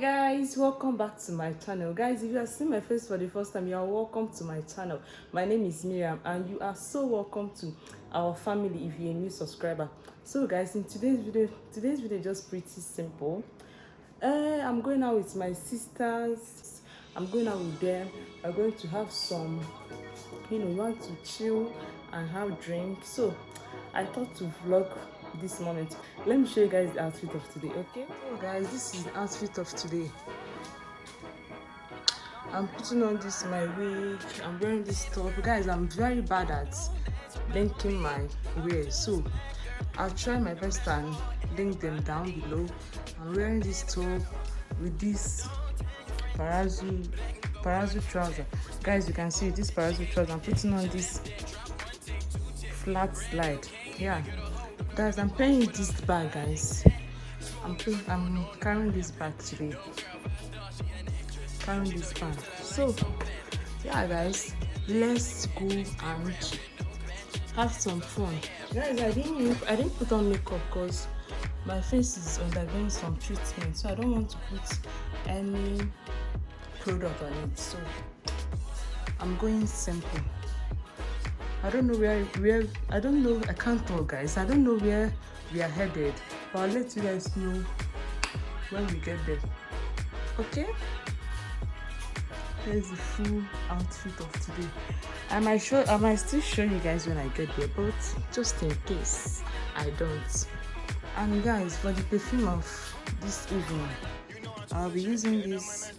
Guys, welcome back to my channel. Guys, if you are seeing my face for the first time, you are welcome to my channel. My name is Miriam and you are so welcome to our family if you're a new subscriber. So guys, in today's video is just pretty simple. I'm going out with my sisters. I'm going out with them. We're going to have some, we want to chill and have drink. So I thought to vlog this moment. Let me show you guys the outfit of today. Okay, so guys, this is the outfit of today. I'm putting on this my wig. I'm wearing this top. Guys, I'm very bad at linking my wear, so I'll try my best and link them down below. I'm wearing this top with this parazzo trouser. Guys, you can see this parazzo trouser. I'm putting on this flat slide. Yeah, guys, I'm paying this bag, guys. I'm carrying this bag today. Carrying this bag. So yeah, guys, let's go and have some fun. Guys, I didn't put on makeup because my face is undergoing some treatment, so I don't want to put any product on it. So I'm going simple. I don't know where I don't know, I can't talk, guys. I don't know where we are headed, but I'll let you guys know when we get there. Okay, here's the full outfit of today. I might still show you guys when I get there, but just in case I don't. And guys, for the perfume of this evening, I'll be using this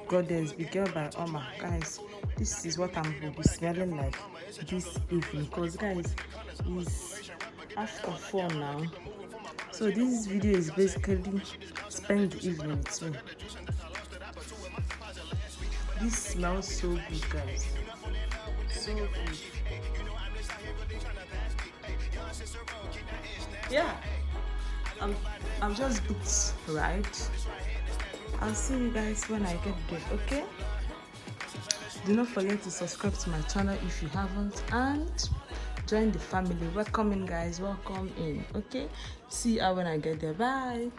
Goddess Big Girl by Oma. Guys, this is what I'm going to be smelling like this evening, because guys, it's after 4 now, so this video is basically spend the evening with me. This smells so good, guys, so good. Yeah, I'm just booked, right? I'll see you guys when I get there. Okay, do not forget to subscribe to my channel if you haven't, and join the family. Welcome in, guys, welcome in. Okay, see you when I get there. Bye.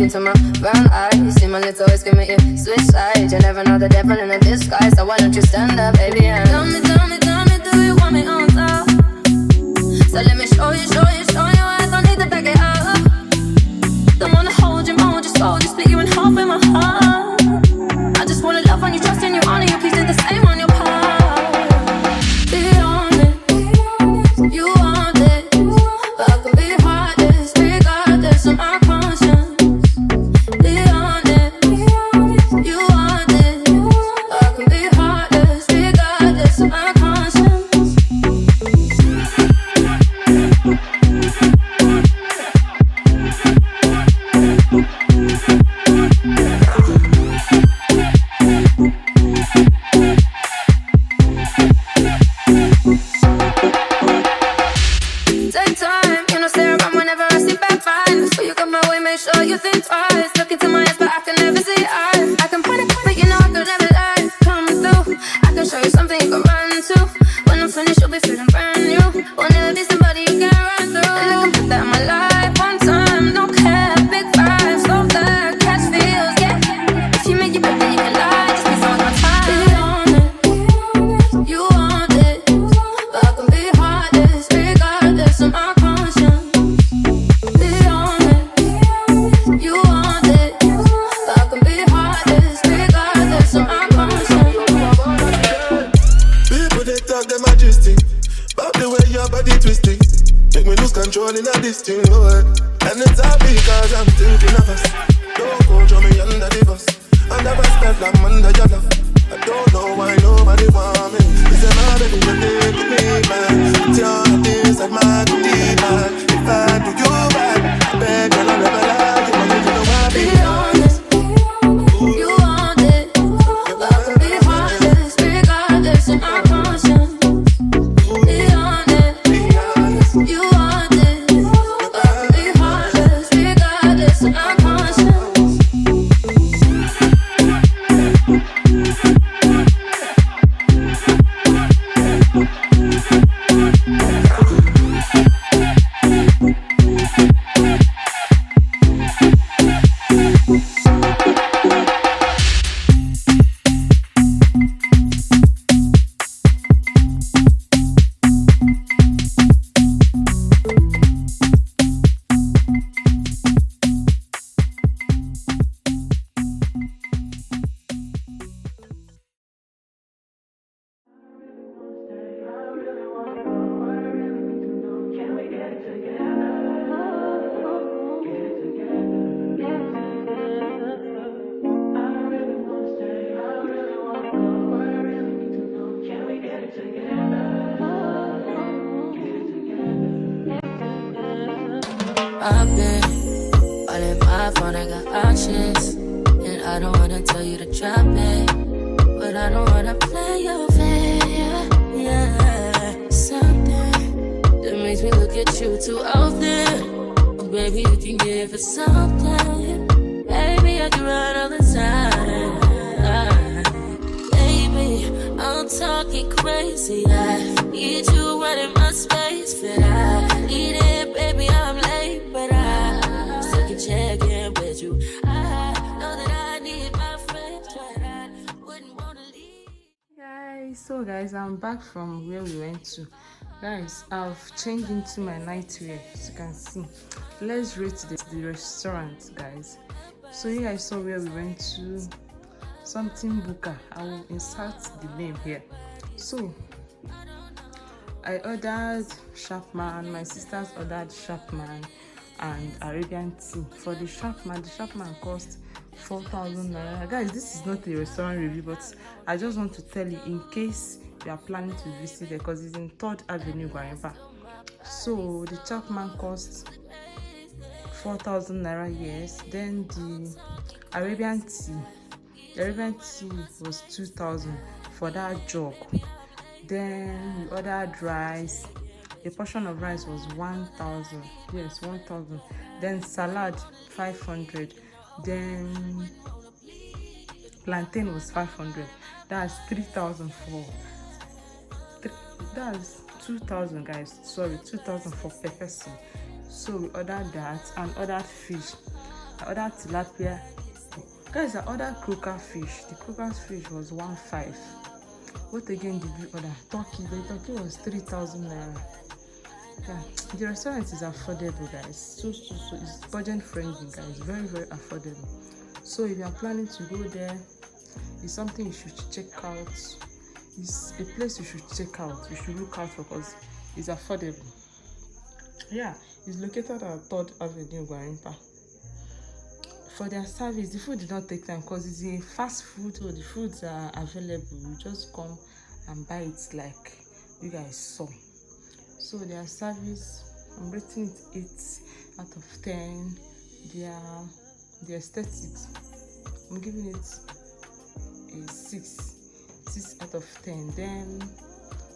Into my brown eyes, see my lips always give me you switch sides. You never know the devil in a disguise, so why don't you stand up, baby, and tell me, do you want me on top? So let me show you, I don't need to back it up. Don't wanna hold you, mold you, slow, just split you in half in my heart. I just wanna love on you, trust in you, honor you, please do the same on your part. Be honest, you want it, but I can be heartless, regardless of my conscience. You think twice, look into my eyes, but I can never see eyes. I can point it, but you know I could never lie. Come through, I can show you something you can run to. When I'm finished, you'll be feeling brand new. Will never be somebody you can run through. And I can put that in my life one time, no care, big vibes, so that catch feels, yeah. If you make it better, you can lie, just be so much my time. Be honest, you want it, but I can be heartless, regardless of my conscience. Controlling a this thing, Lord. And it's all because I'm thinking of us. Don't control me under the bus. I never spent like under your love. I don't know why nobody want me. Is it my baby you take me, man? It's your this and my demon. If I do you bad, I beg you, I'll never lie. You want me to know why I be honest. You want it. I could be heartless, regardless of my conscience. Be honest. You want it. I could be heartless, regardless of my conscience. I've been all in my phone, I got options. And I don't wanna tell you to drop it, but I don't wanna play your fair. Yeah, something that makes me look at you too often. Oh, baby, you can give it something. Baby, I can run all the time. Baby, I'm talking crazy. I need you right in my space, but I need it, baby, I'm late, but I still can check in with you. I know that I need my friends, but I wouldn't wanna leave. Guys, I'm back from where we went to. Guys, I've changed into my nightwear, as you can see. Let's rate the restaurant, guys. So you guys saw where we went to, something buka. I will insert the name here. So I ordered Sharpman, my sisters ordered Sharpman and Arabian tea. For the Sharpman cost 4,000 naira. Guys, this is not a restaurant review, but I just want to tell you in case you are planning to visit there, because it's in 3rd Avenue, Gwarimpa. So the Sharpman cost 4,000 naira, yes. Then the Arabian tea was 2,000 for that jug. Then we ordered rice. A portion of rice was 1,000. Yes, 1,000. Then salad 500. Then plantain was 500. That's 3,000 for. That's 2,000, guys. Sorry, 2,000 for per person. So we ordered that and ordered fish. I ordered tilapia. Guys, I ordered croaker fish. The croaker fish was 1,500. What again did we order? Turkey. The turkey was 3,000 naira. Yeah, the restaurant is affordable, guys. So it's budget friendly, guys. Very, very affordable. So if you are planning to go there, it's something you should check out. It's a place you should check out. You should look out for, because it's affordable. Yeah, it's located at 3rd Avenue, Gwarimpa. For their service, the food did not take time because it's a fast food, so the foods are available. You just come and buy it like you guys saw. So their service, I'm rating it 8 out of 10. The aesthetics, I'm giving it a 6 out of 10. Then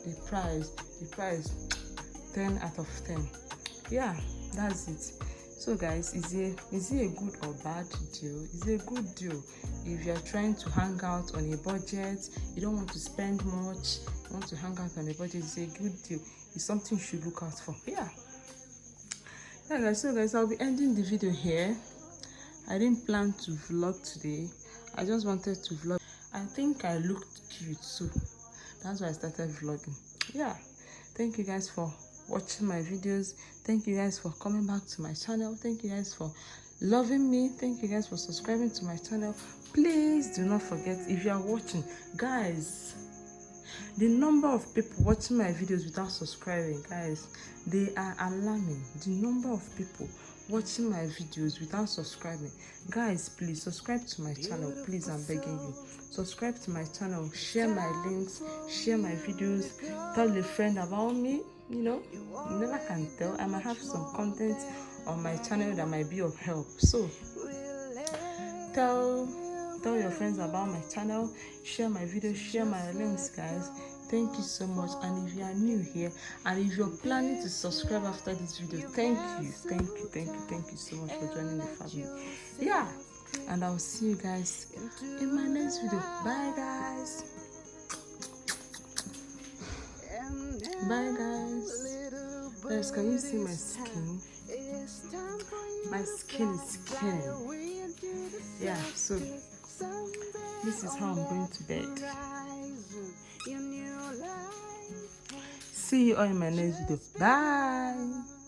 the price 10 out of 10. Yeah, that's it. So guys, is it a good or bad deal? It's a good deal if you're trying to hang out on a budget. You don't want to spend much, you want to hang out on a budget. It's a good deal. It's something you should look out for. Yeah guys, so guys, I'll be ending the video here. I didn't plan to vlog today. I just wanted to vlog. I think I looked cute, so that's why I started vlogging. Yeah, thank you guys for watching my videos. Thank you guys for coming back to my channel. Thank you guys for loving me. Thank you guys for subscribing to my channel. Please do not forget, if you are watching, guys, The number of people watching my videos without subscribing, guys, they are alarming. The number of people watching my videos without subscribing. Guys, please subscribe to my channel. Please, I'm begging you. Subscribe to my channel, share my links, share my videos, tell a friend about me. You know, you never can tell. I might have some content on my channel that might be of help. So tell your friends about my channel, share my videos, share my links, guys. Thank you so much. And if you are new here and if you're planning to subscribe after this video, thank you so much for joining the family. Yeah, and I'll see you guys in my next video. Bye guys. Bye guys. Guys, can you see my skin? My skin is skinning. Yeah, so this is how I'm going to bed. See you all in my next video. Bye.